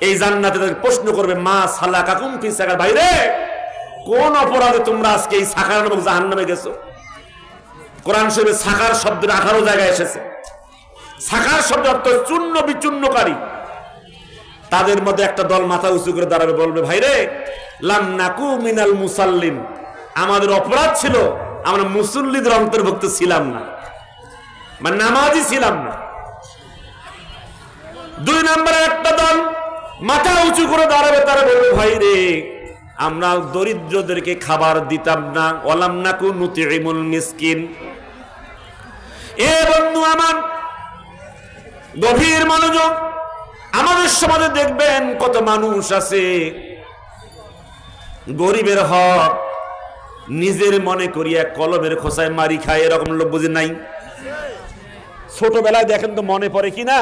এই জান্নাতে প্রশ্ন করবে মা সালাকাকুম ফি সাকার, ভাইরে কোন অপরাধে তোমরা আজকে এই সাকার নামক জাহান্নামে গেছো? কোরআন শরীফে সাকার শব্দের 18 জায়গায় এসেছে। সাকার শব্দ অর্থ চূর্ণ বিচূর্ণকারী। তাদের মধ্যে একটা দল মাথা উঁচু করে দাঁড়াবে, বলবে ভাইরে লাম নাকু মিনাল মুসাল্লিন, আমাদের অপরাধ ছিল আমরা মুসল্লিদের অন্তর্ভুক্ত ছিলাম না, মানে নামাজি ছিলাম না। 2 নম্বরে একটা দল মাথা উঁচু করে দাঁড়াবে, তারা বলবে ভাইরে আমরা দরিদ্রদেরকে খাবার দিতাম না, ওয়ালাম নাকু নুতিইমুল মিসকিন। এ বন্ধু আমার গভীর মনোযোগ, আমাদের সমাজে দেখবেন কত মানুষ আছে গরিবের হক নিজের মনে করিয়া কলমের খোসায় মারি খায়, এরকম লোক বুঝি নাই? ছোটবেলায় দেখেন তো মনে পড়ে কিনা